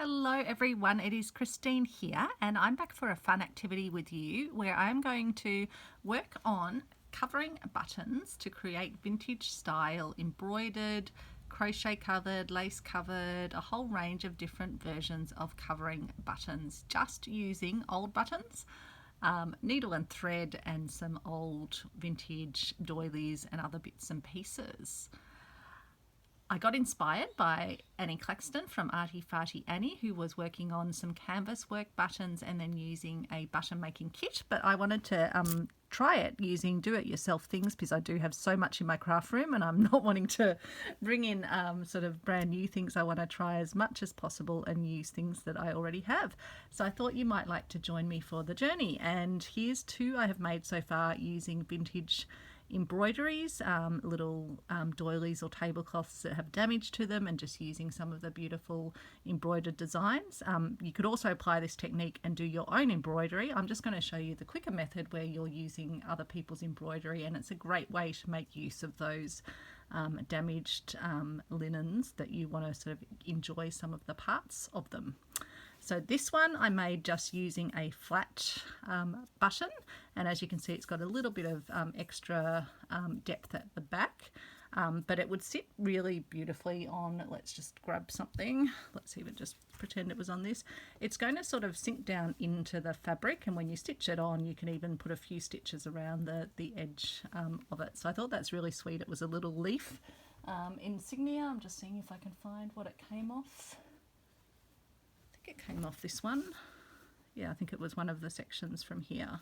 Hello everyone, it is Christine here and I'm back for a fun activity with you where I'm going to work on covering buttons to create vintage style embroidered, crochet covered, lace covered, a whole range of different versions of covering buttons just using old buttons, needle and thread and some old vintage doilies and other bits and pieces. I got inspired by Annie Claxton from Arty Farty Annie, who was working on some canvas work buttons and then using a button making kit, but I wanted to try it using do-it-yourself things because I do have so much in my craft room and I'm not wanting to bring in sort of brand new things. I want to try as much as possible and use things that I already have. So I thought you might like to join me for the journey, and here's two I have made so far using vintage embroideries, little doilies or tablecloths that have damage to them, and just using some of the beautiful embroidered designs. You could also apply this technique and do your own embroidery. I'm just going to show you the quicker method where you're using other people's embroidery, and it's a great way to make use of those damaged linens that you want to sort of enjoy some of the parts of them. So this one I made just using a flat button, and as you can see it's got a little bit of extra depth at the back, but it would sit really beautifully on, let's just grab something, let's even just pretend it was on this. It's going to sort of sink down into the fabric, and when you stitch it on you can even put a few stitches around the edge of it. So I thought that's really sweet. It was a little leaf insignia. I'm just seeing if I can find what it came off. It came off this one. Yeah, I think it was one of the sections from here,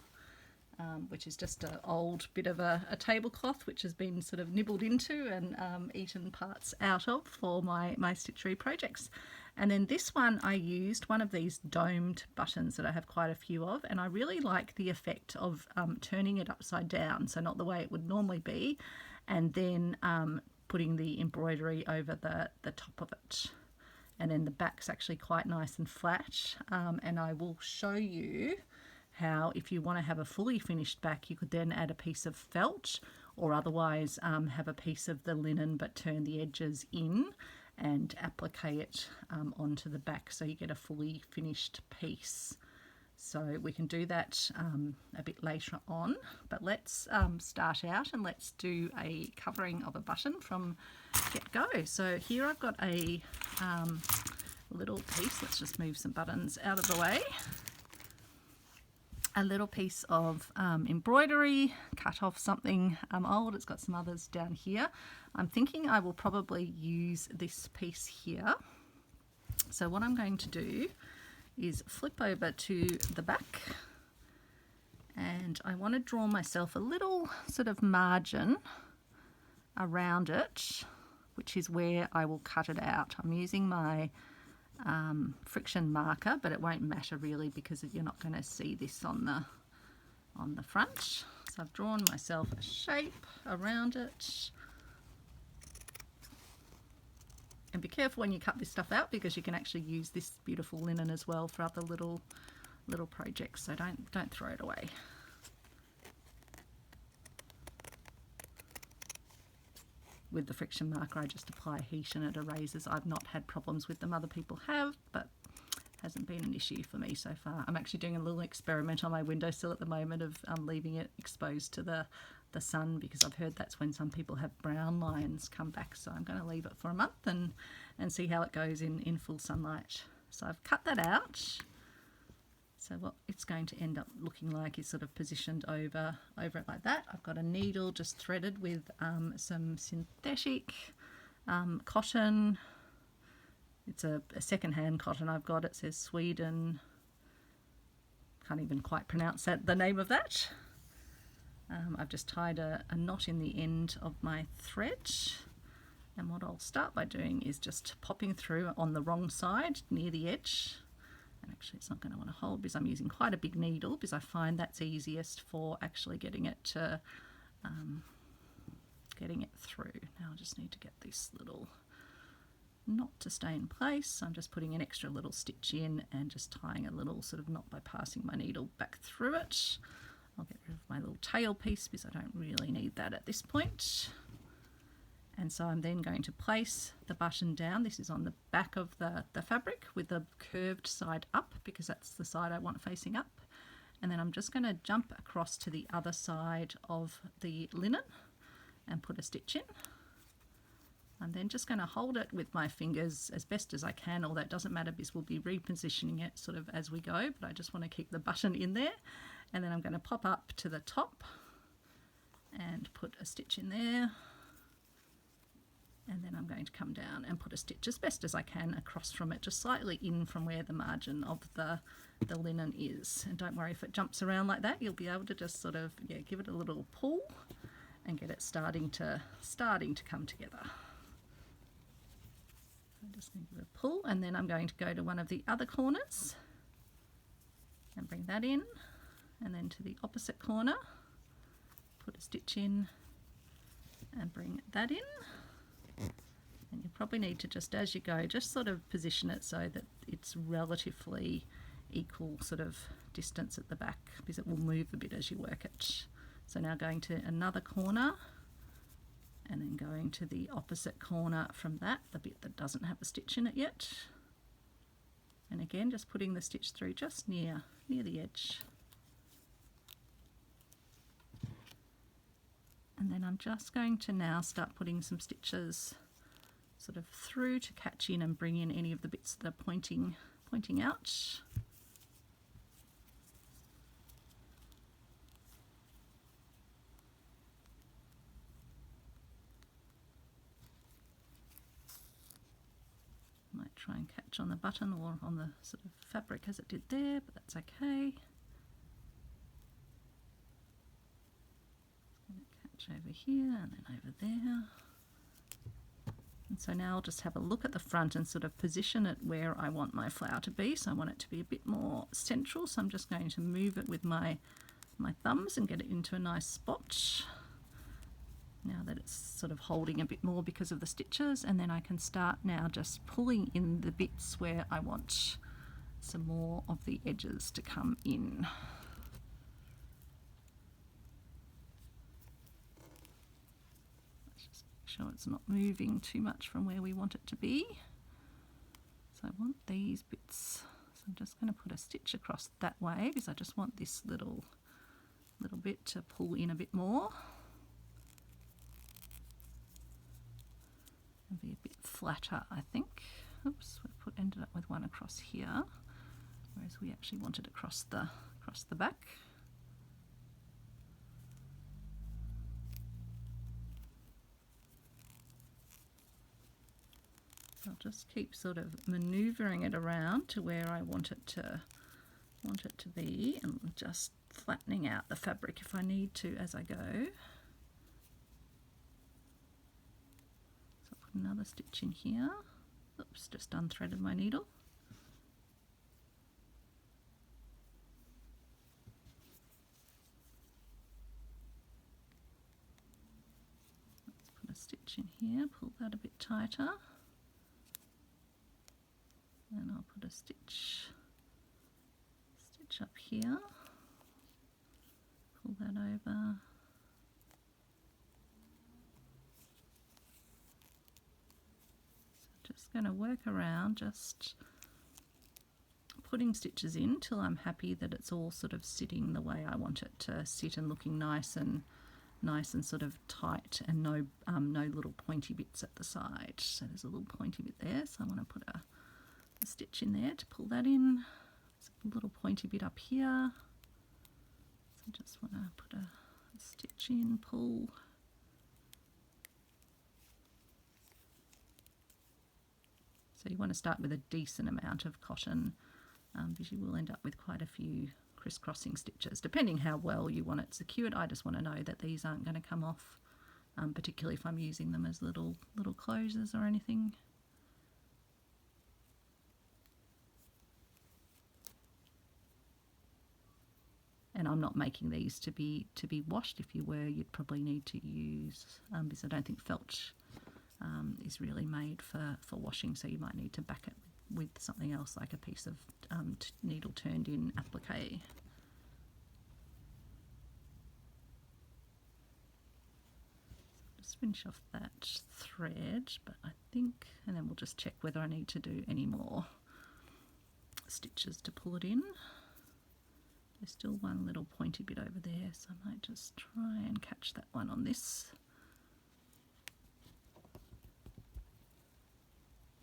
which is just an old bit of a tablecloth which has been sort of nibbled into and eaten parts out of for my stitchery projects. And then this one I used one of these domed buttons that I have quite a few of, and I really like the effect of turning it upside down, so not the way it would normally be, and then putting the embroidery over the top of it. And then the back's actually quite nice and flat, and I will show you how, if you want to have a fully finished back, you could then add a piece of felt, or otherwise have a piece of the linen but turn the edges in and applique it onto the back so you get a fully finished piece. So we can do that a bit later on, but let's start out and let's do a covering of a button from get-go. So here I've got a little piece, let's just move some buttons out of the way. A little piece of embroidery, cut off something old. It's got some others down here. I'm thinking I will probably use this piece here. So what I'm going to do is flip over to the back, and I want to draw myself a little sort of margin around it, which is where I will cut it out. I'm using my friction marker, but it won't matter really because you're not going to see this on the front. So I've drawn myself a shape around it. And be careful when you cut this stuff out because you can actually use this beautiful linen as well for other little projects, so don't throw it away. With the friction marker I just apply heat and it erases. I've not had problems with them, other people have, but hasn't been an issue for me so far. I'm actually doing a little experiment on my windowsill at the moment of leaving it exposed to the sun, because I've heard that's when some people have brown lines come back, so I'm going to leave it for a month and see how it goes in full sunlight. So I've cut that out. So what it's going to end up looking like is sort of positioned over it like that. I've got a needle just threaded with some synthetic cotton. It's a second-hand cotton I've got. It says Sweden. Can't even quite pronounce the name of that. I've just tied a knot in the end of my thread, and what I'll start by doing is just popping through on the wrong side near the edge. And actually it's not going to want to hold because I'm using quite a big needle, because I find that's easiest for actually getting it to through. Now I just need to get this little knot to stay in place. So I'm just putting an extra little stitch in and just tying a little sort of knot by passing my needle back through it. I'll get rid of my little tail piece because I don't really need that at this point. And so I'm then going to place the button down. This is on the back of the fabric with the curved side up, because that's the side I want facing up. And then I'm just going to jump across to the other side of the linen and put a stitch in. I'm then just going to hold it with my fingers as best as I can, although it doesn't matter because we'll be repositioning it sort of as we go, but I just want to keep the button in there. And then I'm going to pop up to the top and put a stitch in there. And then I'm going to come down and put a stitch as best as I can across from it, just slightly in from where the margin of the linen is. And don't worry if it jumps around like that, you'll be able to just sort of, yeah, give it a little pull and get it starting to come together. I'm just going to give it a pull, and then I'm going to go to one of the other corners and bring that in, and then to the opposite corner, put a stitch in and bring that in. And you probably need to just, as you go, just sort of position it so that it's relatively equal sort of distance at the back, because it will move a bit as you work it. So now going to another corner and then going to the opposite corner from that, the bit that doesn't have a stitch in it yet. And again, just putting the stitch through just near the edge. And then I'm just going to now start putting some stitches sort of through to catch in and bring in any of the bits that are pointing out. Might try and catch on the button or on the sort of fabric as it did there, but that's okay. Over here and then over there. And so now I'll just have a look at the front and sort of position it where I want my flower to be. So I want it to be a bit more central, so I'm just going to move it with my thumbs and get it into a nice spot. Now that it's sort of holding a bit more because of the stitches, and then I can start now just pulling in the bits where I want some more of the edges to come in. Sure it's not moving too much from where we want it to be. So I want these bits. So I'm just going to put a stitch across that way because I just want this little bit to pull in a bit more and be a bit flatter, I think. Oops, we've ended up with one across here, whereas we actually wanted across the back. I'll just keep sort of maneuvering it around to where I want it to be, and just flattening out the fabric if I need to as I go. So I'll put another stitch in here. Oops, just unthreaded my needle. Let's put a stitch in here, pull that a bit tighter. And I'll put a stitch up here, pull that over, so just going to work around, just putting stitches in till I'm happy that it's all sort of sitting the way I want it to sit and looking nice and sort of tight, and no little pointy bits at the side. So there's a little pointy bit there, so I want to put a stitch in there to pull that in. There's a little pointy bit up here, so I just want to put a stitch in, pull. So you want to start with a decent amount of cotton, because you will end up with quite a few crisscrossing stitches, depending how well you want it secured. I just want to know that these aren't going to come off, particularly if I'm using them as little closures or anything. And I'm not making these to be washed. If you were, you'd probably need to use, because I don't think felt is really made for washing, so you might need to back it with something else like a piece of needle turned in applique. Just finish off that thread, but I think, and then we'll just check whether I need to do any more stitches to pull it in. There's still one little pointy bit over there, so I might just try and catch that one on this.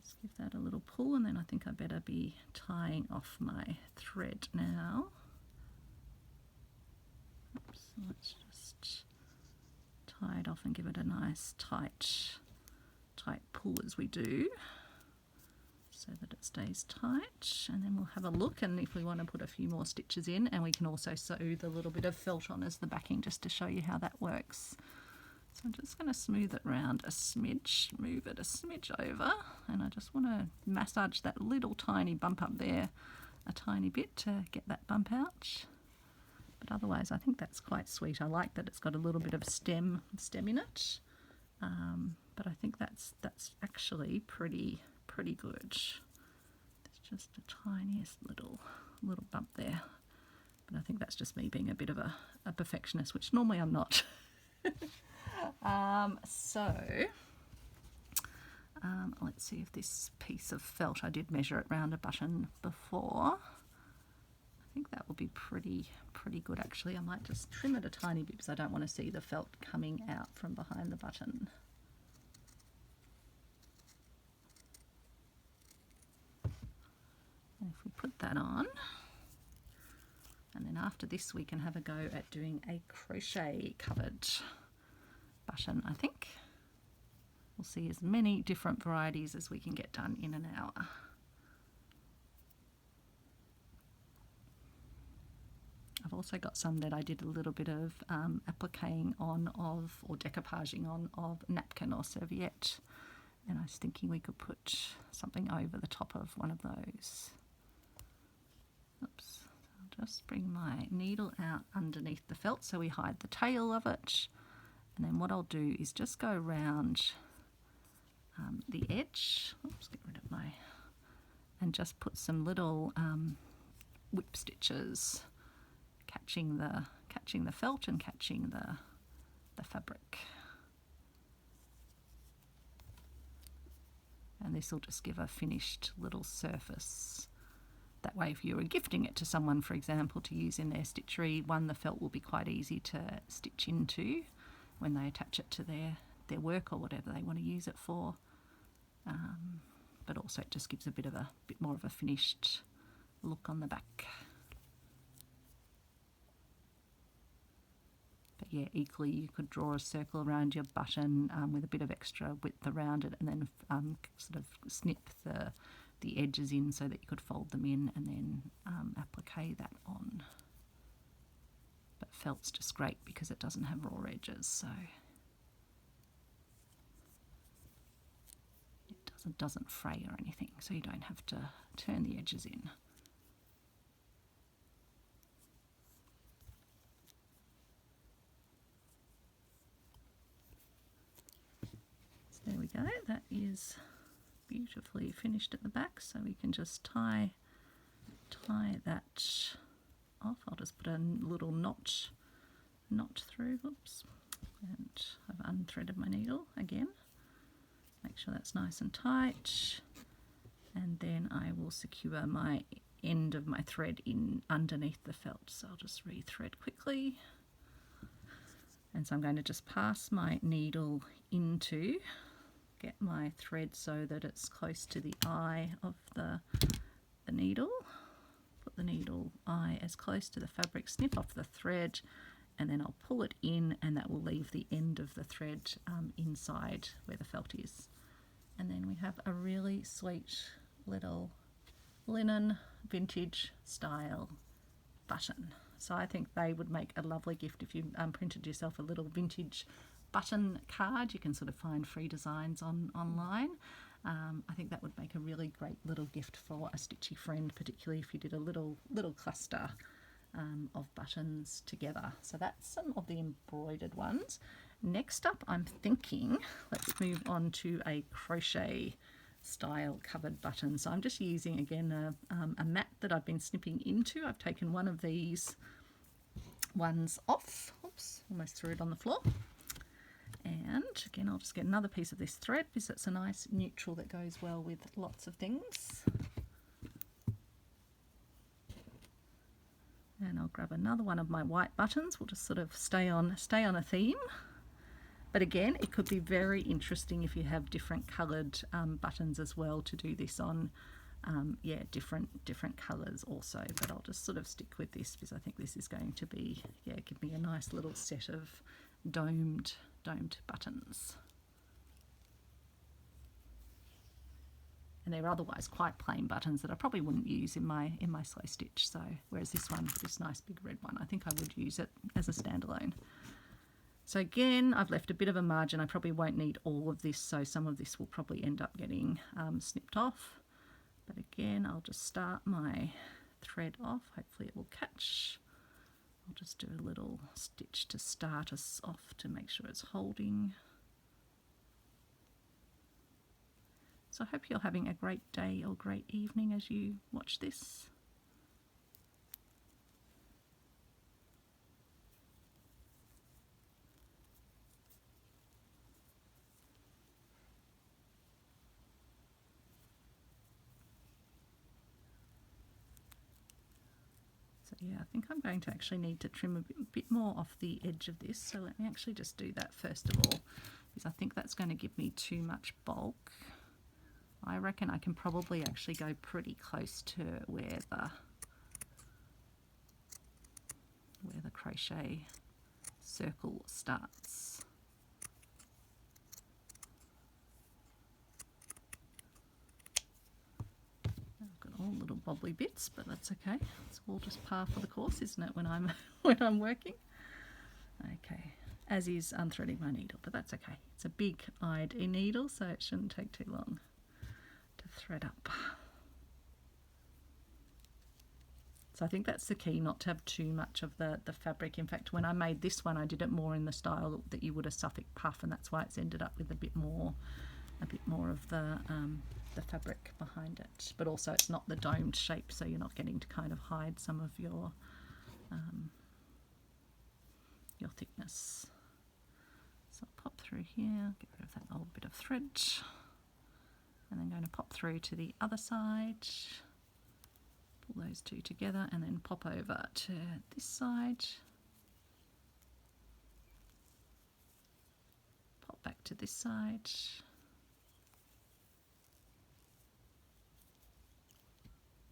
Just give that a little pull, and then I think I better be tying off my thread now. Oops, so let's just tie it off and give it a nice tight pull as we do, so that it stays tight, and then we'll have a look, and if we want to put a few more stitches in, and we can also sew the little bit of felt on as the backing just to show you how that works. So I'm just going to smooth it round a smidge, move it a smidge over, and I just want to massage that little tiny bump up there a tiny bit to get that bump out. But otherwise I think that's quite sweet. I like that it's got a little bit of stem in it, but I think that's actually pretty good. There's just a tiniest little bump there, but I think that's just me being a bit of a perfectionist, which normally I'm not. Let's see if this piece of felt, I did measure it round a button before. I think that will be pretty good actually. I might just trim it a tiny bit because I don't want to see the felt coming out from behind the button. And if we put that on, and then after this we can have a go at doing a crochet covered button. I think we'll see as many different varieties as we can get done in an hour. I've also got some that I did a little bit of appliquing on of, or decoupaging on of napkin or serviette, and I was thinking we could put something over the top of one of those. Oops, I'll just bring my needle out underneath the felt so we hide the tail of it, and then what I'll do is just go around the edge. Oops, get rid of my, and just put some little whip stitches catching the felt and catching the fabric. And this will just give a finished little surface. That way if you were gifting it to someone, for example, to use in their stitchery, the felt will be quite easy to stitch into when they attach it to their work or whatever they want to use it for. But also it just gives a bit more of a finished look on the back. But yeah, equally you could draw a circle around your button with a bit of extra width around it, and then sort of snip the edges in so that you could fold them in and then applique that on. But felt's just great because it doesn't have raw edges, so it doesn't fray or anything, so you don't have to turn the edges in. There we go, that is beautifully finished at the back, so we can just tie that off. I'll just put a little knot through, oops, and I've unthreaded my needle again. Make sure that's nice and tight, and then I will secure my end of my thread in underneath the felt, so I'll just re-thread quickly. And so I'm going to just pass my needle into, get my thread so that it's close to the eye of the needle, put the needle eye as close to the fabric, snip off the thread, and then I'll pull it in, and that will leave the end of the thread inside where the felt is. And then we have a really sweet little linen vintage style button. So I think they would make a lovely gift if you printed yourself a little vintage button card. You can sort of find free designs online. I think that would make a really great little gift for a stitchy friend, particularly if you did a little cluster of buttons together. So that's some of the embroidered ones. Next up, I'm thinking let's move on to a crochet style covered button. So I'm just using again a mat that I've been snipping into. I've taken one of these ones off. Oops, almost threw it on the floor. And again, I'll just get another piece of this thread because it's a nice neutral that goes well with lots of things. And I'll grab another one of my white buttons. We'll just sort of stay on a theme. But again, it could be very interesting if you have different coloured buttons as well to do this on. Yeah, different colours also. But I'll just sort of stick with this because I think this is going to be, yeah, give me a nice little set of domed buttons. And they're otherwise quite plain buttons that I probably wouldn't use in my slow stitch. So whereas this one, this nice big red one, I think I would use it as a standalone. So again, I've left a bit of a margin. I probably won't need all of this, so some of this will probably end up getting snipped off. But again, I'll just start my thread off. Hopefully it will catch. I'll just do a little stitch to start us off to make sure it's holding. So I hope you're having a great day or great evening as you watch this. So yeah, I think I'm going to actually need to trim a bit more off the edge of this. So let me actually just do that first of all, because I think that's going to give me too much bulk. I reckon I can probably actually go pretty close to where the crochet circle starts. I've got all little wobbly bits, but that's okay. It's all just par for the course, isn't it, when I'm when I'm working? Okay, as is unthreading my needle, but that's okay. It's a big-eyed needle, so it shouldn't take too long to thread up. So I think that's the key, not to have too much of the fabric. In fact, when I made this one, I did it more in the style that you would a Suffolk puff, and that's why it's ended up with a bit more of the fabric behind it. But also, it's not the domed shape, so you're not getting to kind of hide some of your thickness. So I'll pop through here, get rid of that old bit of thread, and then going to pop through to the other side. Pull those two together and then pop over to this side. Pop back to this side.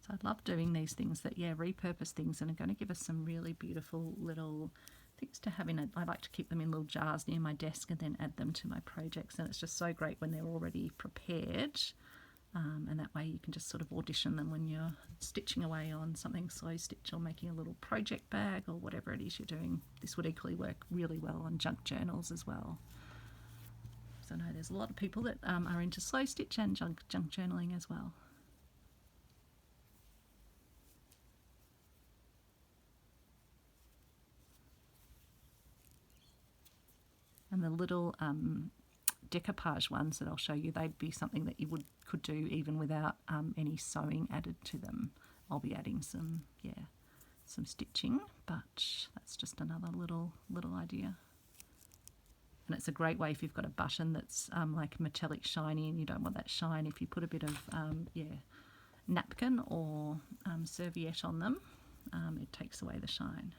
So I love doing these things that, yeah, repurpose things and are going to give us some really beautiful little things to have in it. I like to keep them in little jars near my desk and then add them to my projects, and it's just so great when they're already prepared. And that way you can just sort of audition them when you're stitching away on something slow stitch or making a little project bag or whatever it is you're doing. This would equally work really well on junk journals as well. So I know there's a lot of people that are into slow stitch and junk journaling as well. And the little decoupage ones that I'll show you, they'd be something that you could do even without any sewing added to them. I'll be adding some stitching, but that's just another little idea. And it's a great way if you've got a button that's like metallic shiny and you don't want that shine. If you put a bit of napkin or serviette on them, it takes away the shine.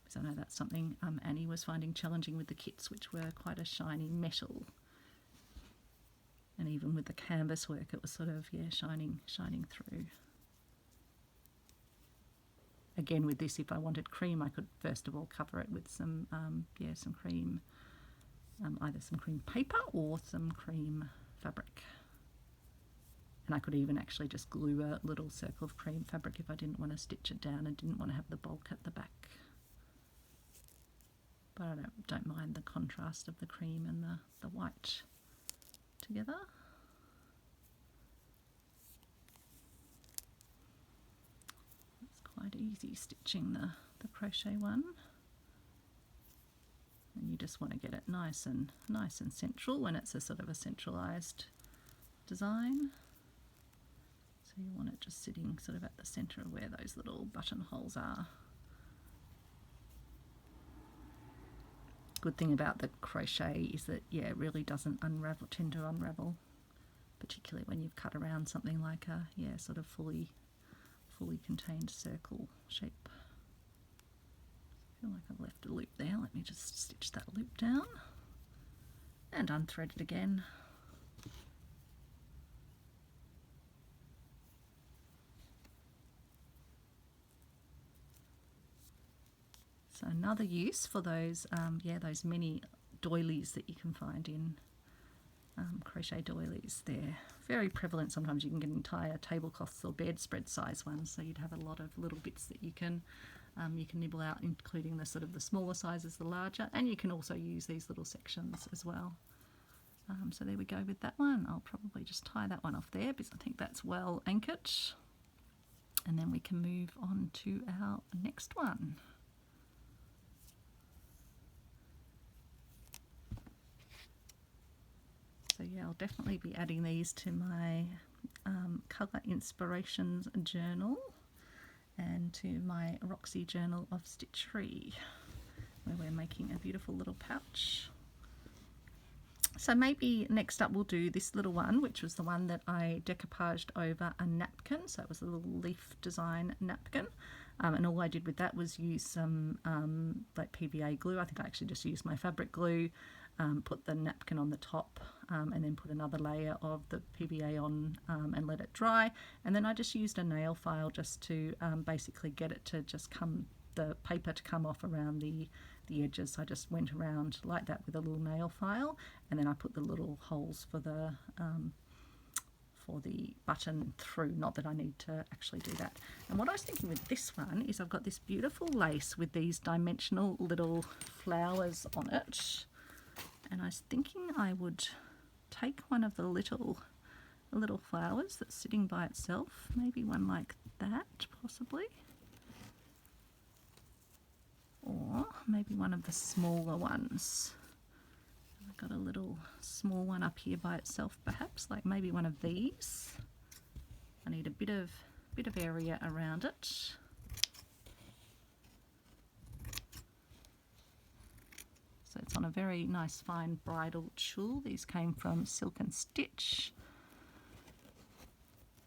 So I know that's something Annie was finding challenging with the kits, which were quite a shiny metal. And even with the canvas work, it was sort of, shining through. Again, with this, if I wanted cream, I could first of all cover it with some cream, either some cream paper or some cream fabric. And I could even actually just glue a little circle of cream fabric if I didn't want to stitch it down and didn't want to have the bulk at the back. But I don't mind the contrast of the cream and the white together. It's quite easy stitching the crochet one. And you just want to get it nice and central when it's a sort of a centralized design. So you want it just sitting sort of at the center of where those little buttonholes are. good thing about the crochet is that, yeah, it really doesn't tend to unravel, particularly when you've cut around something like a, yeah, sort of fully contained circle shape. I feel like I've left a loop there. Let me just stitch that loop down and unthread it again. So another use for those, those mini doilies that you can find in crochet doilies. They're very prevalent. Sometimes you can get entire tablecloths or bedspread size ones, so you'd have a lot of little bits that you can nibble out, including the sort of the smaller sizes, the larger, and you can also use these little sections as well. So there we go with that one. I'll probably just tie that one off there because I think that's well anchored, and then we can move on to our next one. So yeah, I'll definitely be adding these to my colour inspirations journal and to my Roxy Journal of Stitchery, where we're making a beautiful little pouch. So maybe next up we'll do this little one, which was the one that I decoupaged over a napkin. So it was a little leaf design napkin. And all I did with that was use some like PVA glue. I think I actually just used my fabric glue, put the napkin on the top, and then put another layer of the PVA on and let it dry. And then I just used a nail file just to basically get it to just the paper to come off around the edges. So I just went around like that with a little nail file, and then I put the little holes for the button through. Not that I need to actually do that. And what I was thinking with this one is I've got this beautiful lace with these dimensional little flowers on it, and I was thinking I would take one of the little flowers that's sitting by itself, maybe one like that possibly, or maybe one of the smaller ones. I've got a little small one up here by itself, perhaps, like maybe one of these. I need a bit of area around it. So it's on a very nice fine bridal tulle. These came from Silk and Stitch.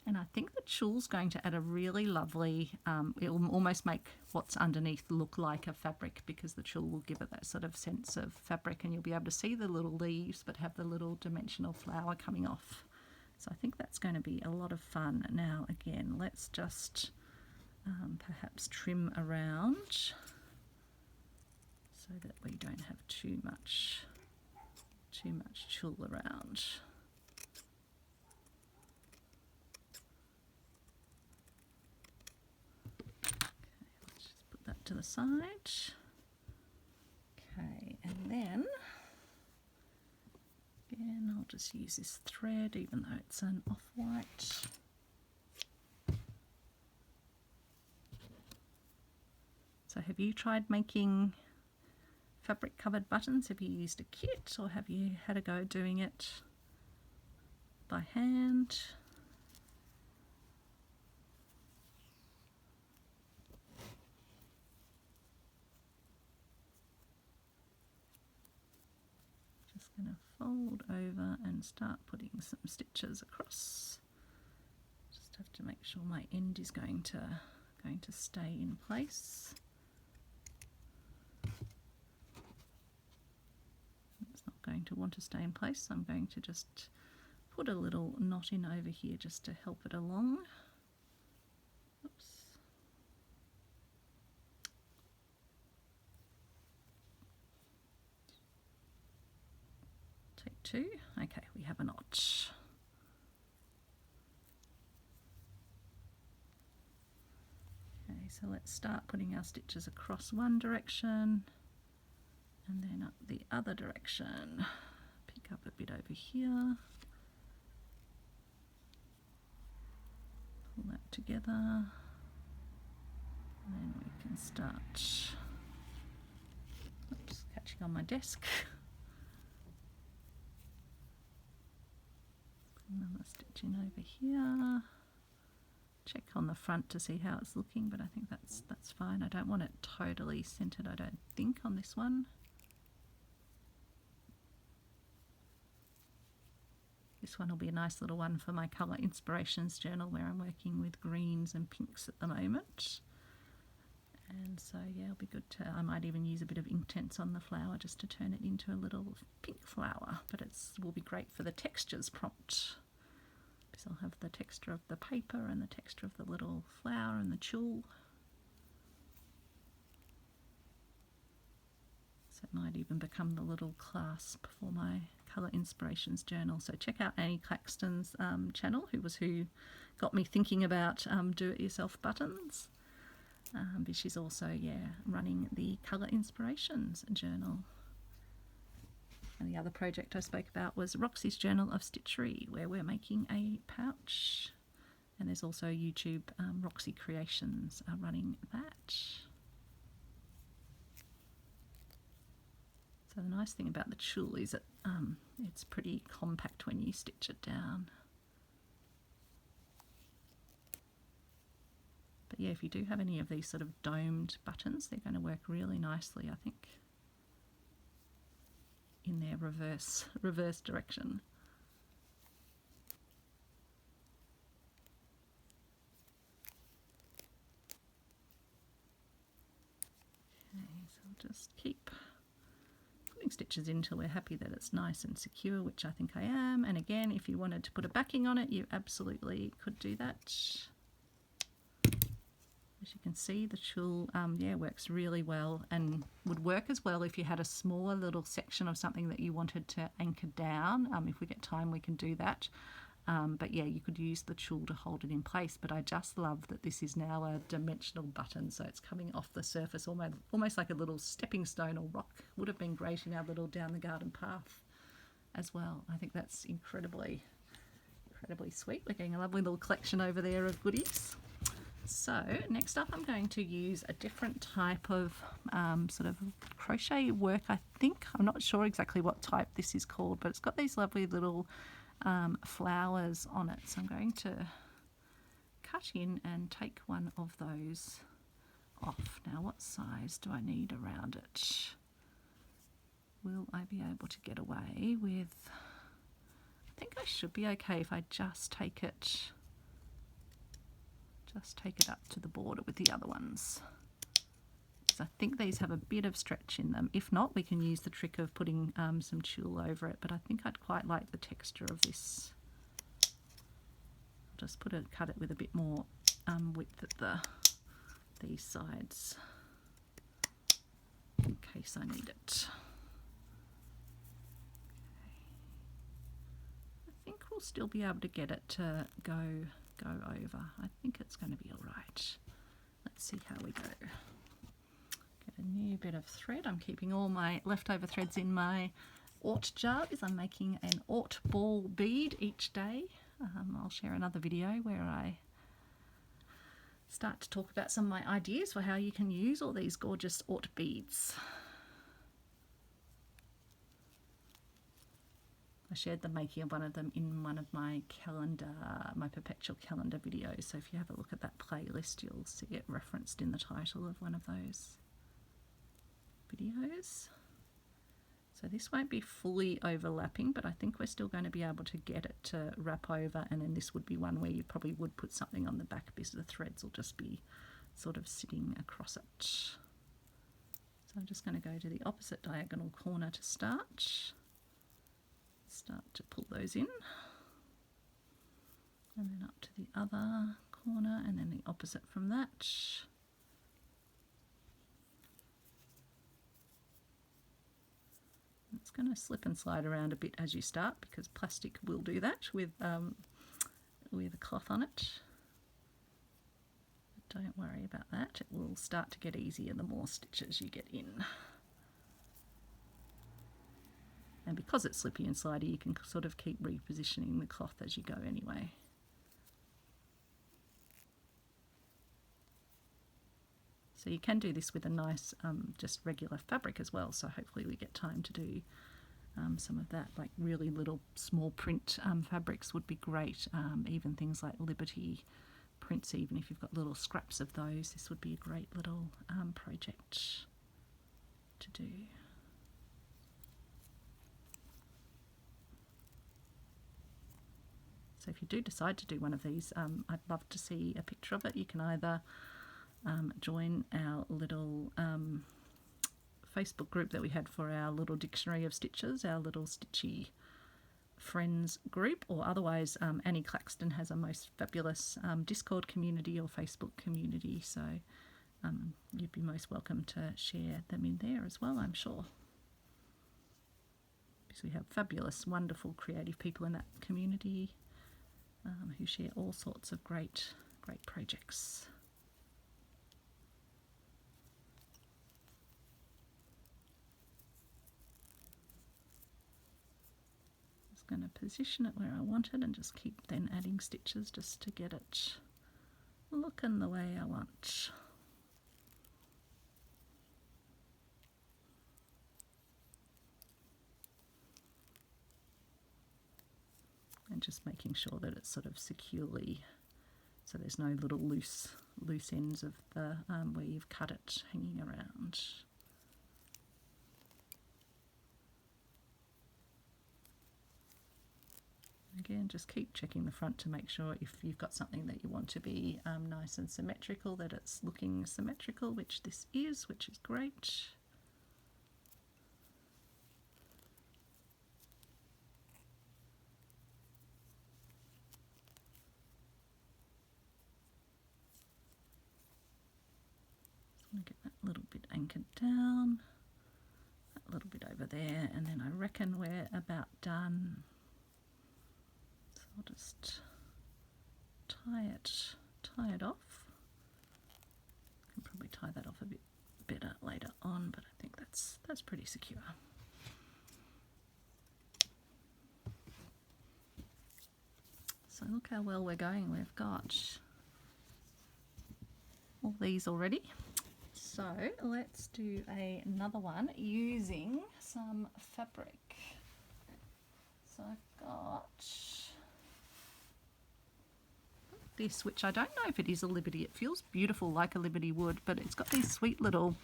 And I think the tulle's going to add a really lovely, it will almost make what's underneath look like a fabric, because the tulle will give it that sort of sense of fabric, and you'll be able to see the little leaves but have the little dimensional flower coming off. So I think that's going to be a lot of fun. Now again, let's just perhaps trim around so that we don't have too much tulle around. To the side. Okay, and then again I'll just use this thread, even though it's an off-white. So have you tried making fabric covered buttons? Have you used a kit, or have you had a go doing it by hand? Going to fold over and start putting some stitches across. Just have to make sure my end is going to stay in place. It's not going to want to stay in place, so I'm going to just put a little knot in over here just to help it along. Oops. Two. Okay, we have a knot. Okay, so let's start putting our stitches across one direction and then up the other direction. Pick up a bit over here. Pull that together. And then we can start. Oops, catching on my desk. Another stitch in over here. Check on the front to see how it's looking, but I think that's fine. I don't want it totally centered, I don't think, on this one. this one will be a nice little one for my Colour Inspirations journal where I'm working with greens and pinks at the moment. And so yeah, it'll be good to, I might even use a bit of Inktense on the flower just to turn it into a little pink flower, but it will be great for the textures prompt. Because I'll have the texture of the paper and the texture of the little flower and the tulle. So it might even become the little clasp for my Colour Inspirations journal. So check out Annie Claxton's channel, who got me thinking about do-it-yourself buttons. But she's also, running the Colour Inspirations journal. And the other project I spoke about was Roxy's Journal of Stitchery, where we're making a pouch. And there's also YouTube, Roxy Creations are running that. So the nice thing about the tulle is that it's pretty compact when you stitch it down. But yeah, if you do have any of these sort of domed buttons, they're going to work really nicely, I think, in their reverse direction. Okay, so I'll just keep putting stitches in till we're happy that it's nice and secure, which I think I am. And again, if you wanted to put a backing on it, you absolutely could do that. As you can see, the tulle works really well and would work as well if you had a smaller little section of something that you wanted to anchor down. If we get time, we can do that. But yeah, you could use the tulle to hold it in place. But I just love that this is now a dimensional button, so it's coming off the surface almost like a little stepping stone or rock. Would have been great in our little down the garden path as well. I think that's incredibly sweet. We're getting a lovely little collection over there of goodies. So next up I'm going to use a different type of sort of crochet work, I think. I'm not sure exactly what type this is called, but it's got these lovely little flowers on it. So I'm going to cut in and take one of those off. Now what size do I need around it? Will I be able to get away with... I think I should be okay if I just take it up to the border with the other ones. So I think these have a bit of stretch in them. If not, we can use the trick of putting some tulle over it, but I think I'd quite like the texture of this. I'll just cut it with a bit more width at these sides in case I need it. Okay. I think we'll still be able to get it to go over. I think it's going to be all right. Let's see how we go. Get a new bit of thread. I'm keeping all my leftover threads in my Ort jar because I'm making an Ort ball bead each day. I'll share another video where I start to talk about some of my ideas for how you can use all these gorgeous Ort beads. I shared the making of one of them in one of my my perpetual calendar videos. So if you have a look at that playlist, you'll see it referenced in the title of one of those videos. So this won't be fully overlapping, but I think we're still going to be able to get it to wrap over, and then this would be one where you probably would put something on the back because the threads will just be sort of sitting across it. So I'm just going to go to the opposite diagonal corner to start to pull those in, and then up to the other corner, and then the opposite from that. It's going to slip and slide around a bit as you start because plastic will do that with a cloth on it. But don't worry about that, it will start to get easier the more stitches you get in. And because it's slippy and slidey, you can sort of keep repositioning the cloth as you go anyway. So you can do this with a nice just regular fabric as well, so hopefully we get time to do some of that. Like really little small print fabrics would be great, even things like Liberty prints, even if you've got little scraps of those, this would be a great little project to do. So if you do decide to do one of these, I'd love to see a picture of it. You can either join our little Facebook group that we had for our little dictionary of stitches, our little Stitchy friends group, or otherwise Annie Claxton has a most fabulous Discord community or Facebook community, so you'd be most welcome to share them in there as well, I'm sure, because we have fabulous, wonderful, creative people in that community who share all sorts of great projects. Going to position it where I want it and just keep then adding stitches just to get it looking the way I want. And just making sure that it's sort of securely, so there's no little loose ends of the where you've cut it hanging around. Again, just keep checking the front to make sure if you've got something that you want to be nice and symmetrical, that it's looking symmetrical, which this is, which is great. I'm going to get that little bit anchored down, that little bit over there, and then I reckon we're about done. I'll just tie it off. I can probably tie that off a bit better later on, but I think that's pretty secure. So look how well we're going. We've got all these already. So let's do another one using some fabric. So I've got this, which I don't know if it is a Liberty. It feels beautiful like a Liberty would, but it's got these sweet little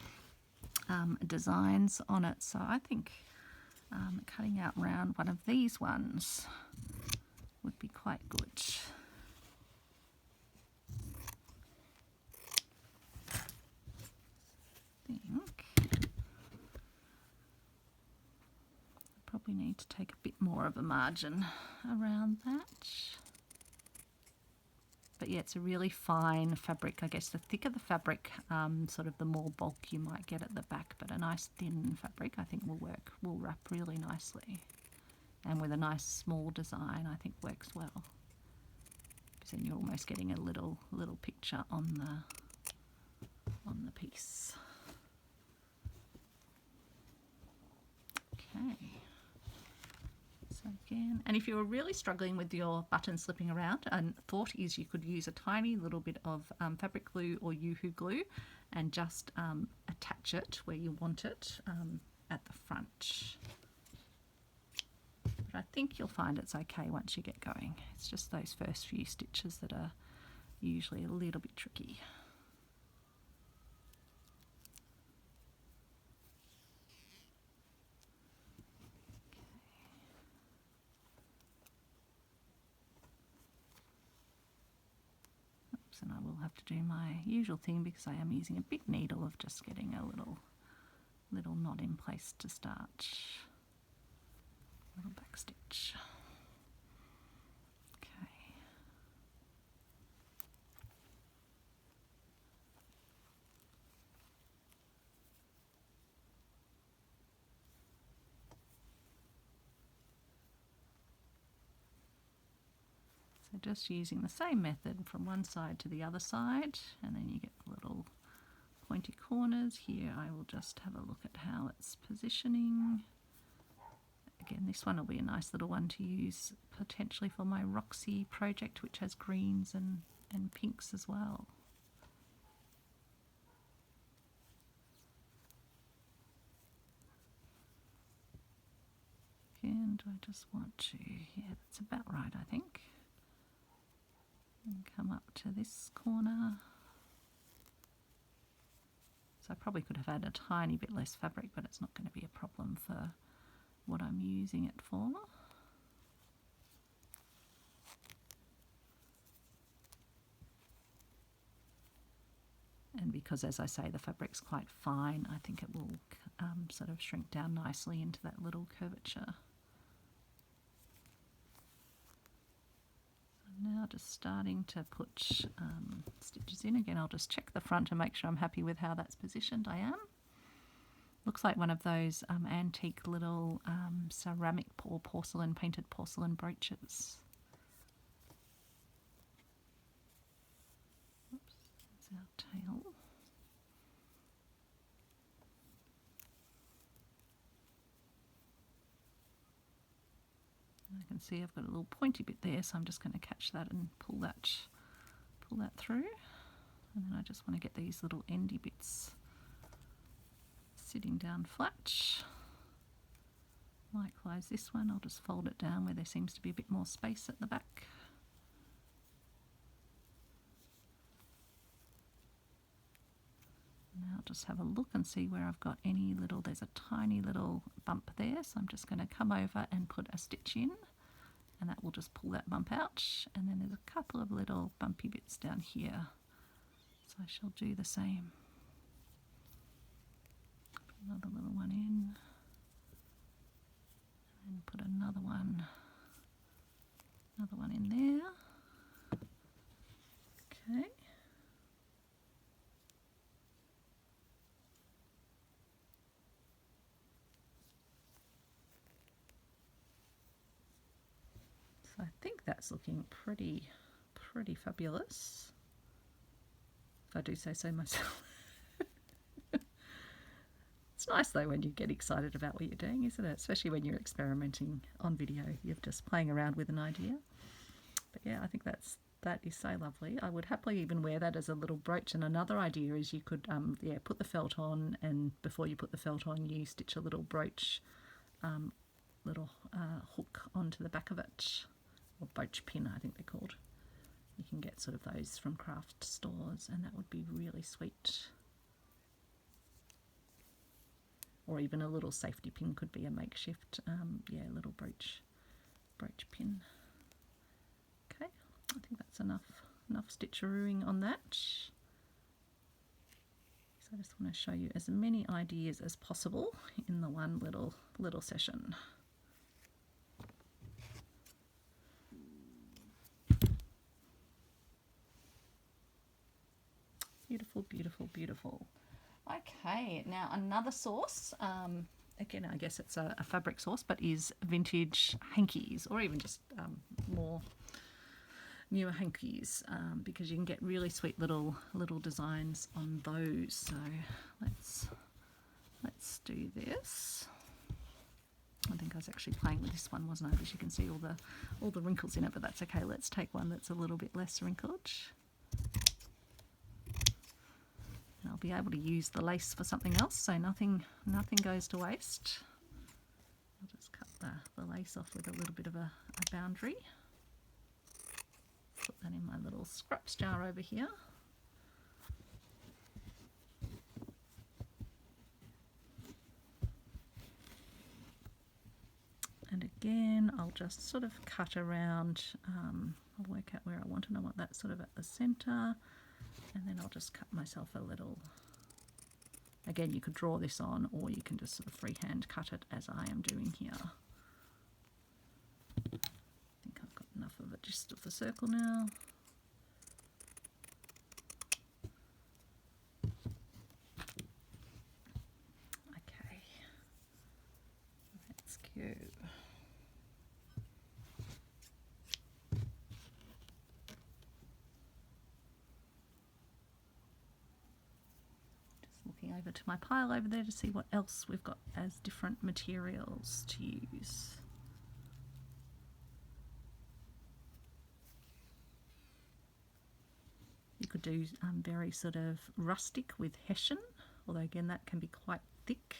designs on it, so I think cutting out round one of these ones would be quite good. I think I probably need to take a bit more of a margin around that. But yeah, it's a really fine fabric. I guess the thicker the fabric, sort of the more bulk you might get at the back, but a nice thin fabric I think will wrap really nicely. And with a nice small design I think works well. Because then you're almost getting a little picture on the piece. Okay. So again, and if you were really struggling with your button slipping around, a thought is you could use a tiny little bit of fabric glue or Yoo-hoo glue and just attach it where you want it at the front. But I think you'll find it's okay once you get going. It's just those first few stitches that are usually a little bit tricky. And I will have to do my usual thing because I am using a big needle of just getting a little knot in place to start. Little back stitch. Okay. So just using the same method from one side to the other side, and then you get the little pointy corners. Here I will just have a look at how it's positioning. Again, this one will be a nice little one to use potentially for my Roxy project, which has greens and pinks as well. And I just want to, yeah, that's about right I think. And come up to this corner. So I probably could have had a tiny bit less fabric, but it's not going to be a problem for what I'm using it for. because, as I say, the fabric's quite fine, I think it will sort of shrink down nicely into that little curvature. Now just starting to put stitches in. Again, I'll just check the front and make sure I'm happy with how that's positioned. I am. Looks like one of those antique little ceramic or porcelain, painted porcelain brooches. Oops, there's our tail. I can see I've got a little pointy bit there, so I'm just going to catch that and pull that through. And then I just want to get these little endy bits sitting down flat. Likewise this one, I'll just fold it down where there seems to be a bit more space at the back. Now I'll just have a look and see where I've got any little, there's a tiny little bump there, so I'm just going to come over and put a stitch in, and that will just pull that bump out. And then there's a couple of little bumpy bits down here, so I shall do the same. Put another little one in, and put another one in there. Okay. So I think that's looking pretty fabulous, if I do say so myself. It's nice though when you get excited about what you're doing, isn't it? Especially when you're experimenting on video, you're just playing around with an idea. But yeah, I think that is so lovely. I would happily even wear that as a little brooch. And another idea is you could put the felt on, and before you put the felt on, you stitch a little brooch, hook onto the back of it, or brooch pin I think they're called. You can get sort of those from craft stores, and that would be really sweet. Or even a little safety pin could be a makeshift, little brooch pin. Okay, I think that's enough stitcherooing on that. So I just want to show you as many ideas as possible in the one little session. Beautiful, beautiful, beautiful. Okay, now another source, again I guess it's a fabric source, but is vintage hankies, or even just more newer hankies, because you can get really sweet little designs on those. So let's do this. I think I was actually playing with this one, wasn't I? Because you can see all the wrinkles in it, but that's okay. Let's take one that's a little bit less wrinkled. And I'll be able to use the lace for something else, so nothing goes to waste. I'll just cut the lace off with a little bit of a boundary. Put that in my little scraps jar over here. And again, I'll just sort of cut around. I'll work out where I want, and I want that sort of at the centre. And then I'll just cut myself a little. Again, you could draw this on, or you can just sort of freehand cut it as I am doing here. I think I've got enough of it just of the circle now. Okay, let's go. Over to my pile over there to see what else we've got as different materials to use. You could do very sort of rustic with hessian, although again that can be quite thick.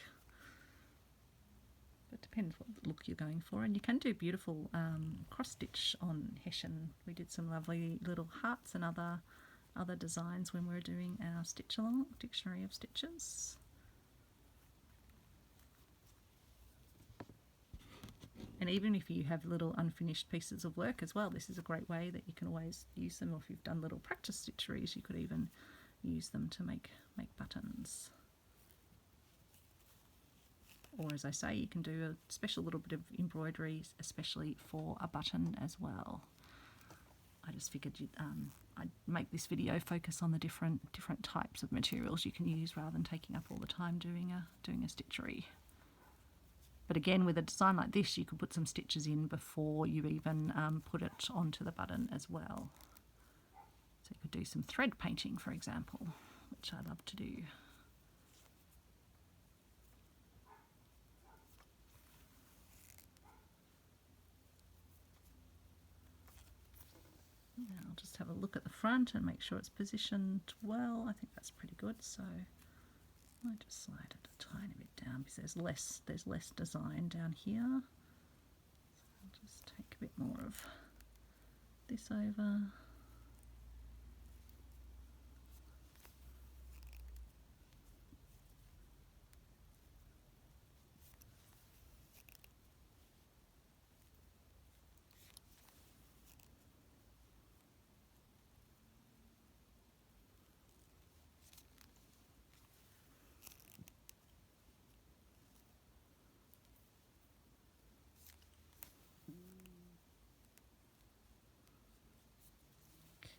But it depends what look you're going for, and you can do beautiful cross stitch on hessian. We did some lovely little hearts and other designs when we're doing our stitch along dictionary of stitches. And even if you have little unfinished pieces of work as well, this is a great way that you can always use them. Or if you've done little practice stitcheries, you could even use them to make buttons. Or as I say, you can do a special little bit of embroidery, especially for a button as well. I just figured I'd make this video focus on the different types of materials you can use rather than taking up all the time doing a stitchery. But again, with a design like this, you could put some stitches in before you even put it onto the button as well. So you could do some thread painting, for example, which I love to do. Yeah, I'll just have a look at the front and make sure it's positioned well. I think that's pretty good. So I might just slide it a tiny bit down because there's less design down here. So I'll just take a bit more of this over.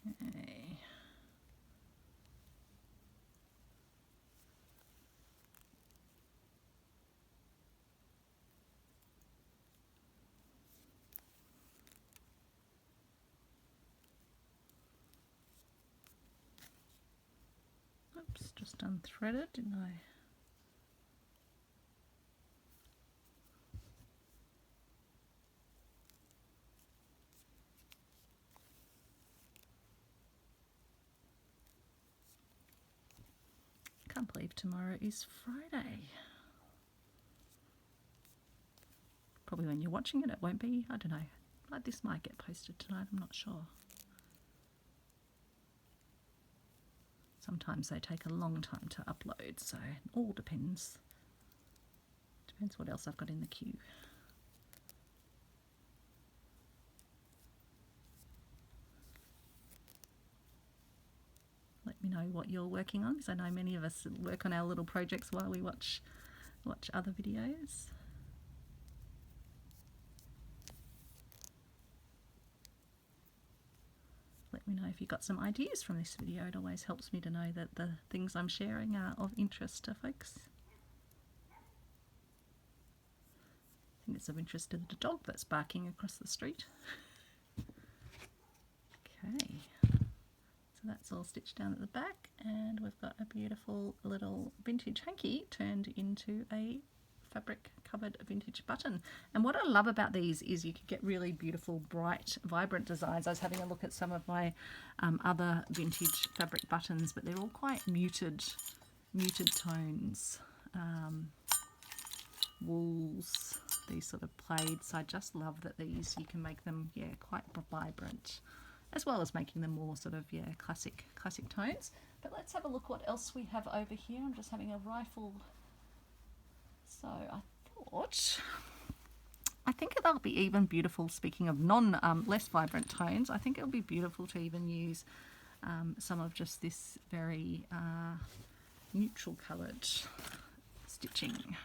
Okay. Oops, just unthreaded, didn't I? Can't believe tomorrow is Friday. Probably when you're watching it, it won't be. I don't know. Like this might get posted tonight, I'm not sure. Sometimes they take a long time to upload, so it all depends. Depends what else I've got in the queue. Let me know what you're working on, because I know many of us work on our little projects while we watch other videos. Let me know if you got some ideas from this video. It always helps me to know that the things I'm sharing are of interest to folks. I think it's of interest to the dog that's barking across the street. Okay, so that's all stitched down at the back, and we've got a beautiful little vintage hanky turned into a fabric covered vintage button. And what I love about these is you could get really beautiful, bright, vibrant designs. I was having a look at some of my other vintage fabric buttons, but they're all quite muted tones. Wools, these sort of plaids. So I just love that these, you can make them, yeah, quite vibrant, as well as making them more sort of, yeah, classic tones. But let's have a look what else we have over here. I'm just having a rifle. So I think that'll be even beautiful. Speaking of less vibrant tones, I think it'll be beautiful to even use some of just this very neutral coloured stitching.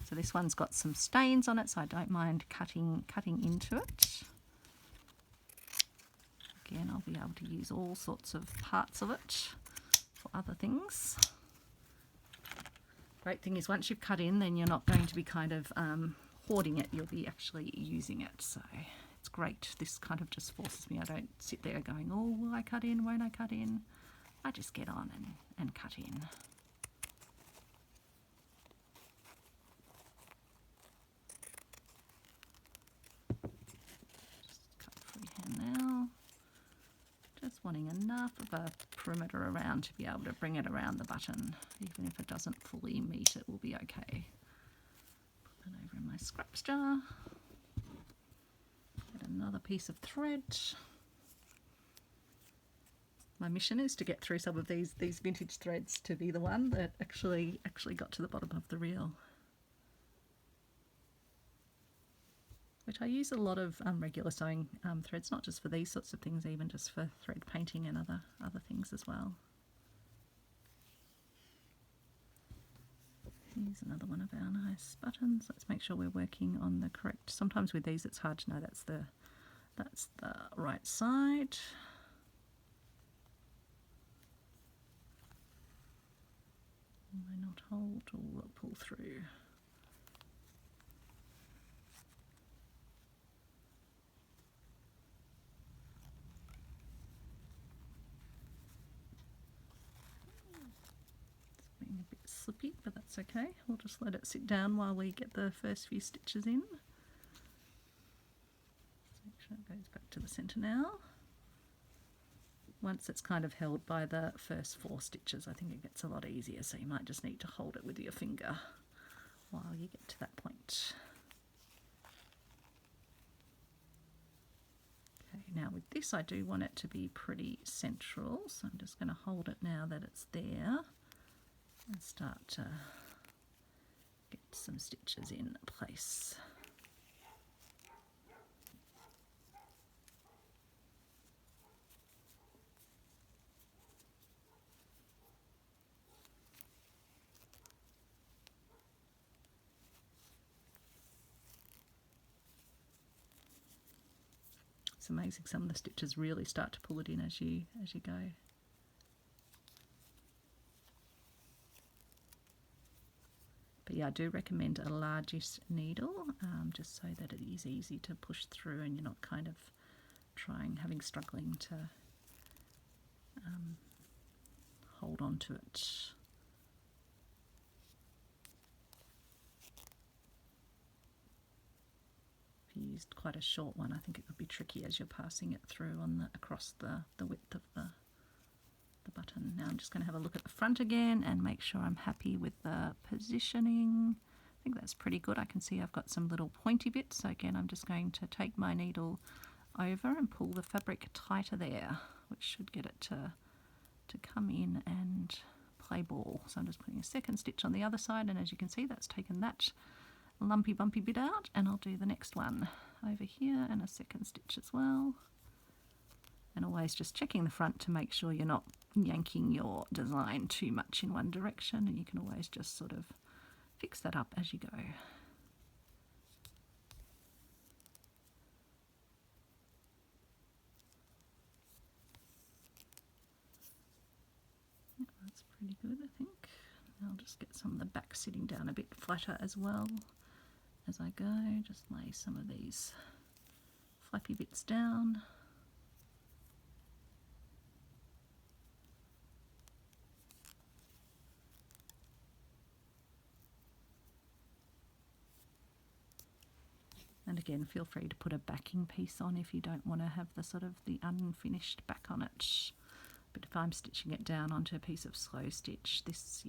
So this one's got some stains on it, so I don't mind cutting into it. Again, I'll be able to use all sorts of parts of it for other things. Great thing is once you've cut in, then you're not going to be kind of hoarding it, you'll be actually using it. So it's great. This kind of just forces me. I don't sit there going, oh, will I cut in, won't I cut in? I just get on and cut in. Just cut freehand now. Just wanting enough of a perimeter around to be able to bring it around the button. Even if it doesn't fully meet, it will be okay. Put that over in my scraps jar. Get another piece of thread. My mission is to get through some of these vintage threads to be the one that actually got to the bottom of the reel. Which I use a lot of regular sewing threads, not just for these sorts of things, even just for thread painting and other things as well. Here's another one of our nice buttons. Let's make sure we're working on the correct. Sometimes with these it's hard to know that's the right side. May not hold or will pull through. It's being a bit slippy, but that's okay. We'll just let it sit down while we get the first few stitches in. Make sure it goes back to the centre now. Once it's kind of held by the first 4 stitches, I think it gets a lot easier, so you might just need to hold it with your finger while you get to that point. Okay, now with this I do want it to be pretty central, so I'm just going to hold it now that it's there and start to get some stitches in place. It's amazing, some of the stitches really start to pull it in as you go. But yeah, I do recommend a largish needle, just so that it is easy to push through and you're not kind of struggling to hold on to it. If you used quite a short one, I think it would be tricky as you're passing it through on across the width of the button. Now I'm just going to have a look at the front again and make sure I'm happy with the positioning. I think that's pretty good. I can see I've got some little pointy bits, so again I'm just going to take my needle over and pull the fabric tighter there, which should get it to come in and play ball. So I'm just putting a second stitch on the other side, and as you can see that's taken that lumpy bumpy bit out, and I'll do the next one over here and a second stitch as well. And always just checking the front to make sure you're not yanking your design too much in one direction, and you can always just sort of fix that up as you go. Yeah, that's pretty good, I think. I'll just get some of the back sitting down a bit flatter as well as I go. Just lay some of these flappy bits down. And again, feel free to put a backing piece on if you don't want to have the sort of the unfinished back on it. But if I'm stitching it down onto a piece of slow stitch, this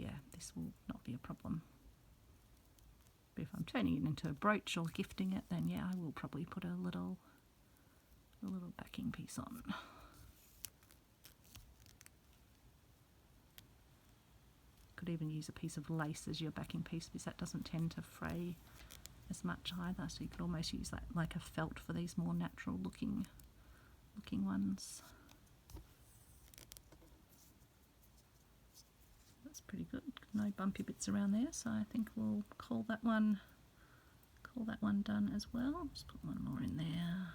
will not be a problem. But if I'm turning it into a brooch or gifting it, then yeah, I will probably put a little backing piece on. Could even use a piece of lace as your backing piece, because that doesn't tend to fray as much either, so you could almost use that like a felt for these more natural looking ones. That's pretty good. No bumpy bits around there, so I think we'll call that one done as well. Just put one more in there.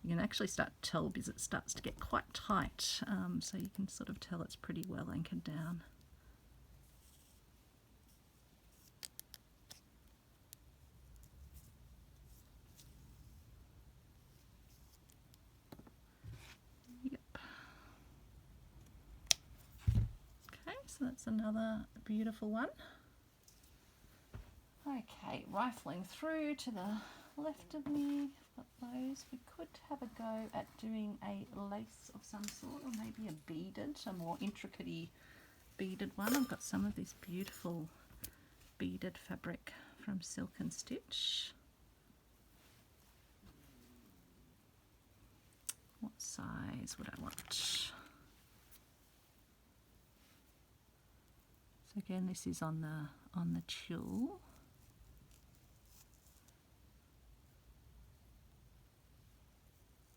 You can actually start to tell because it starts to get quite tight, so you can sort of tell it's pretty well anchored down. So that's another beautiful one. Okay, rifling through to the left of me, I've got those. We could have a go at doing a lace of some sort, or maybe a beaded, a more intricate beaded one. I've got some of this beautiful beaded fabric from Silk and Stitch. What size would I want? So again, this is on the tulle.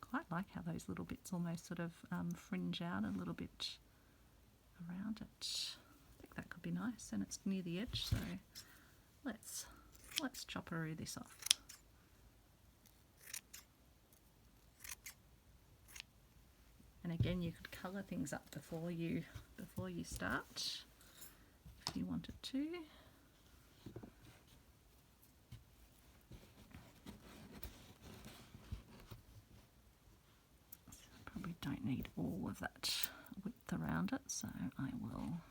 Quite like how those little bits almost sort of fringe out a little bit around it. I think that could be nice. nice, and it's near the edge, so let's chopperoo this off. And again, you could colour things up before you start if you wanted to. Probably don't need all of that width around it, so I will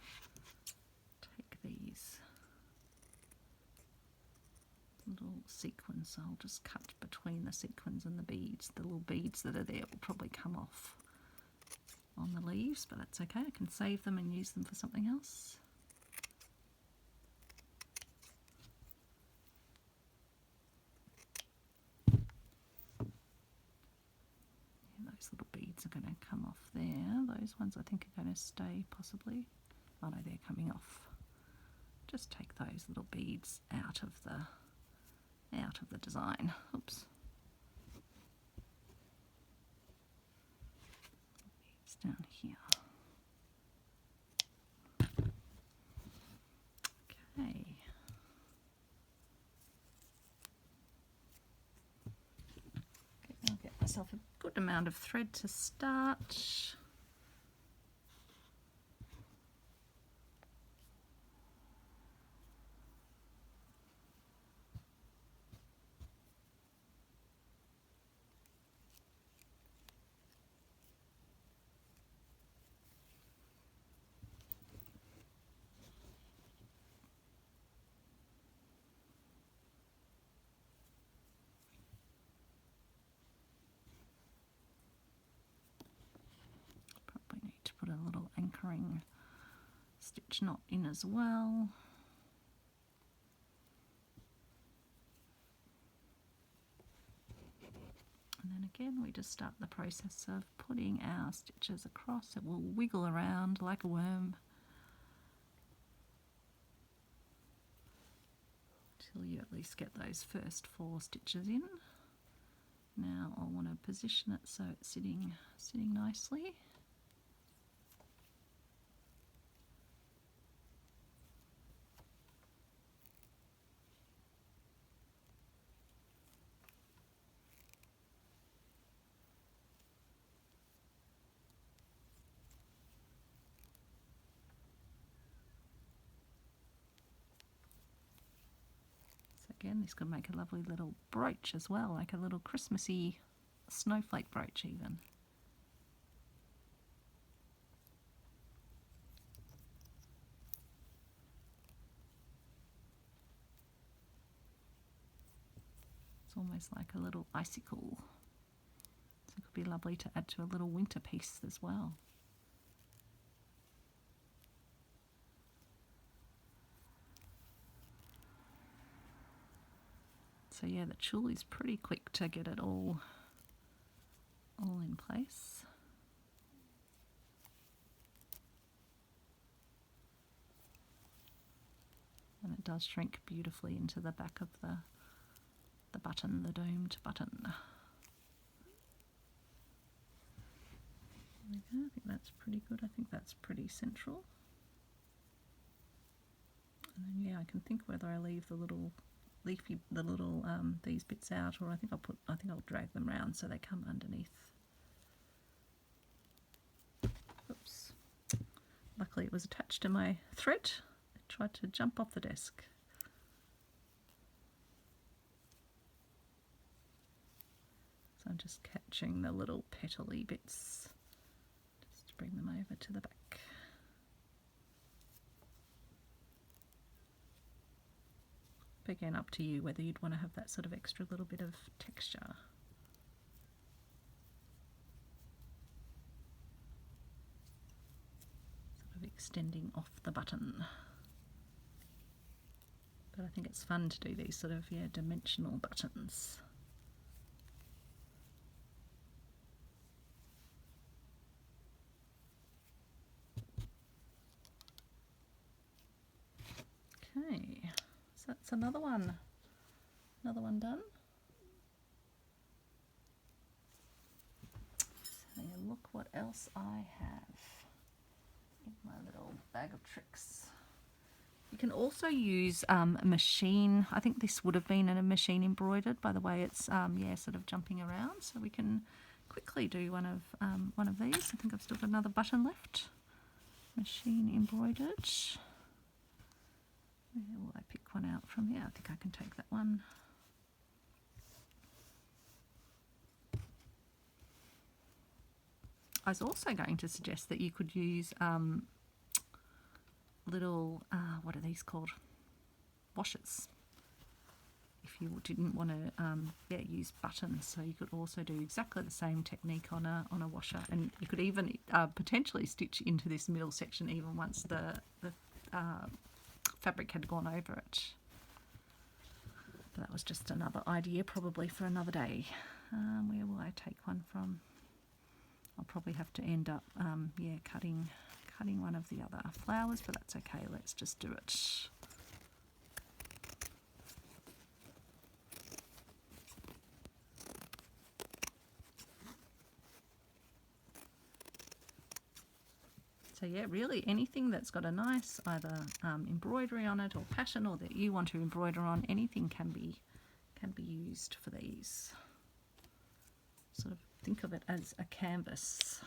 take these little sequins. I'll just cut between the sequins and the beads. The little beads that are there will probably come off on the leaves, but that's okay. I can save them and use them for something else. Those little beads are going to come off there. Those ones I think are going to stay possibly. Oh no, they're coming off. Just take those little beads out of the design. Oops. Beads down here. Okay. I'll get myself a good amount of thread to start. Probably need to put a little anchoring stitch knot in as well. And then again, we just start the process of putting our stitches across. It will wiggle around like a worm till you at least get those first 4 stitches in. Now I'll want to position it so it's sitting nicely. Again, this could make a lovely little brooch as well, like a little Christmassy snowflake brooch even. It's almost like a little icicle. So it could be lovely to add to a little winter piece as well. So yeah, the tulle is pretty quick to get it all in place. And it does shrink beautifully into the back of the button, the domed button. There we go. I think that's pretty good. I think that's pretty central. And then yeah, I can think whether I leave the little these bits out, or I think I'll drag them round so they come underneath. Oops. Luckily it was attached to my thread. It tried to jump off the desk. So I'm just catching the little petally bits just to bring them over to the back. Again, up to you whether you'd want to have that sort of extra little bit of texture. Sort of extending off the button. But I think it's fun to do these sort of, yeah, dimensional buttons. Okay. So that's another one done. Just having a look what else I have in my little bag of tricks. You can also use a machine. I think this would have been in a machine embroidered by the way it's yeah, sort of jumping around. So we can quickly do one of these. I think I've still got another button left. Machine embroidered. Where will I pick one out from here? I think I can take that one. I was also going to suggest that you could use little, what are these called? Washers. If you didn't want to yeah, use buttons, so you could also do exactly the same technique on a washer, and you could even potentially stitch into this middle section even once the fabric had gone over it. But that was just another idea, probably for another day. Where will I take one from? I'll probably have to end up yeah, cutting one of the other flowers, but that's okay. Let's just do it. So yeah, really anything that's got a nice either embroidery on it or pattern, or that you want to embroider on, anything can be used for these. Sort of think of it as a canvas.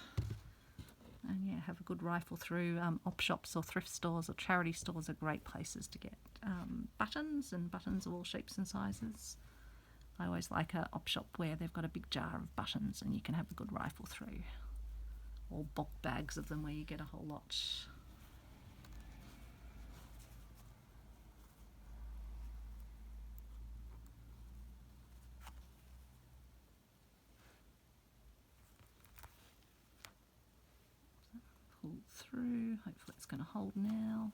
And yeah, have a good rifle through. Op shops or thrift stores or charity stores are great places to get buttons, and buttons of all shapes and sizes. I always like a op shop where they've got a big jar of buttons and you can have a good rifle through. Or bulk bags of them where you get a whole lot. Pull through, hopefully it's going to hold now.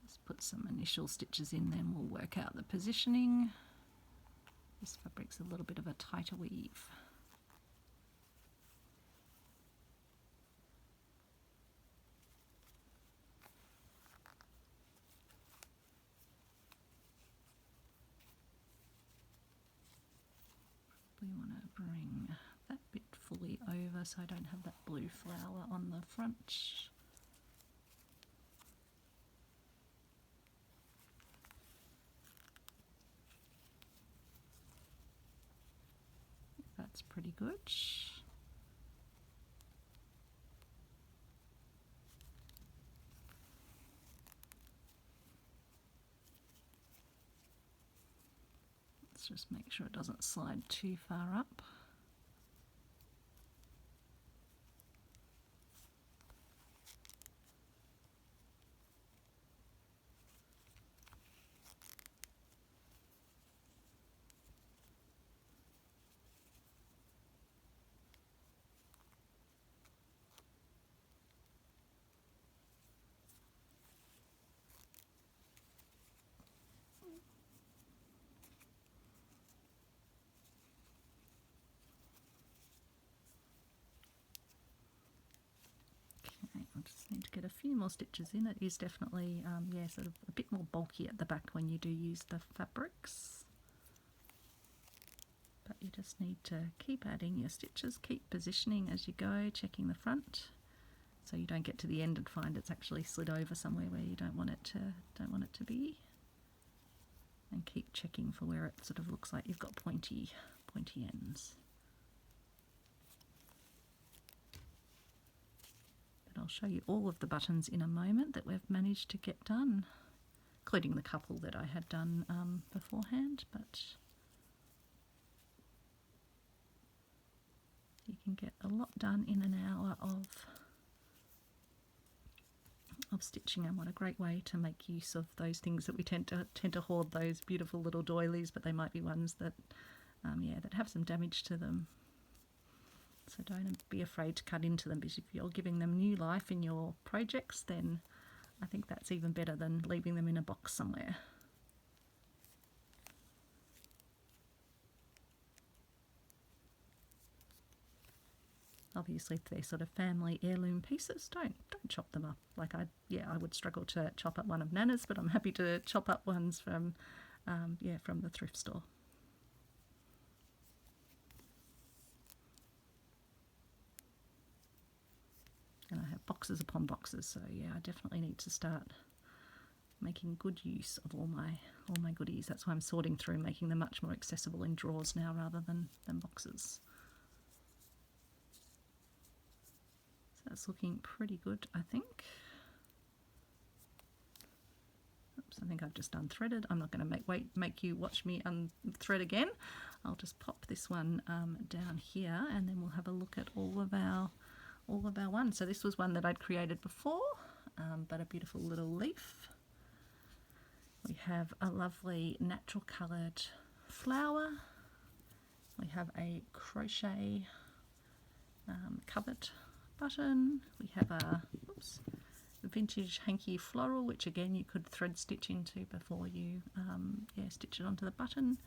Just put some initial stitches in, then we'll work out the positioning. This fabric's a little bit of a tighter weave. We want to bring that bit fully over so I don't have that blue flower on the front. That's pretty good. Let's just make sure it doesn't slide too far up. I just need to get a few more stitches in. It is definitely, yeah, sort of a bit more bulky at the back when you do use the fabrics. But you just need to keep adding your stitches, keep positioning as you go, checking the front, so you don't get to the end and find it's actually slid over somewhere where you don't want it to be. And keep checking for where it sort of looks like you've got pointy ends. I'll show you all of the buttons in a moment that we've managed to get done, including the couple that I had done beforehand, but you can get a lot done in an hour of stitching, and what a great way to make use of those things that we tend to hoard, those beautiful little doilies, but they might be ones that yeah, that have some damage to them. So don't be afraid to cut into them, because if you're giving them new life in your projects, then I think that's even better than leaving them in a box somewhere. Obviously, if they're sort of family heirloom pieces, don't chop them up. Like I would struggle to chop up one of Nana's, but I'm happy to chop up ones from yeah, from the thrift store. have boxes upon boxes, so yeah, I definitely need to start making good use of all my goodies. That's why I'm sorting through, making them much more accessible in drawers now rather than boxes. So that's looking pretty good, I think. Oops, I think I've just unthreaded. I'm not going to make you watch me unthread again. I'll just pop this one down here, and then we'll have a look at all of our ones. So this was one that I'd created before, but a beautiful little leaf. We have a lovely natural coloured flower. We have a crochet covered button. We have a vintage hanky floral, which again you could thread stitch into before you stitch it onto the button.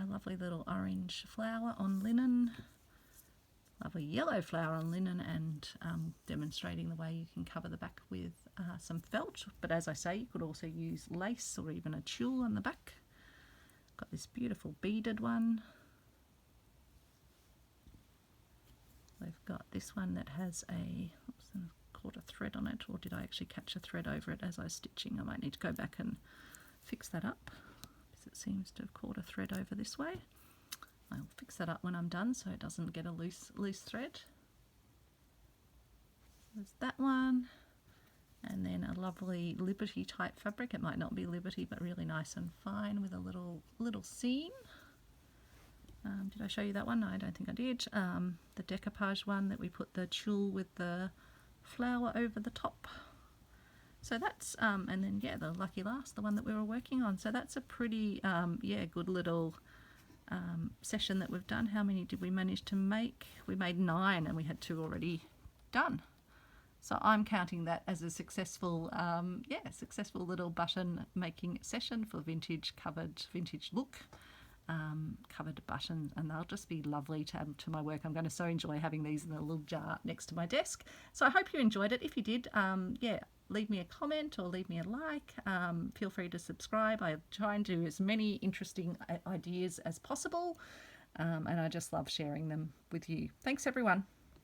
A lovely little orange flower on linen. Lovely yellow flower on linen, and demonstrating the way you can cover the back with some felt, but as I say, you could also use lace or even a tulle on the back. Got this beautiful beaded one. We've got this one that has a, oops, I've caught a thread on it, or did I actually catch a thread over it as I was stitching? I might need to go back and fix that up, because it seems to have caught a thread over this way. I'll fix that up when I'm done so it doesn't get a loose thread. There's that one, and then a lovely Liberty type fabric. It might not be Liberty, but really nice and fine with a little seam. Did I show you that one? No, I don't think I did. The Decoupage one that we put the tulle with the flower over the top. So that's, and then yeah, the Lucky Last, the one that we were working on. So that's a pretty, good little session that we've done. How many did we manage to make? We made 9 and we had 2 already done. So I'm counting that as a successful, successful little button making session for vintage look. Covered buttons, and they'll just be lovely to add to my work. I'm going to so enjoy having these in a little jar next to my desk. So I hope you enjoyed it. If you did, leave me a comment or leave me a like. Feel free to subscribe. I try and do as many interesting ideas as possible, and I just love sharing them with you. Thanks everyone.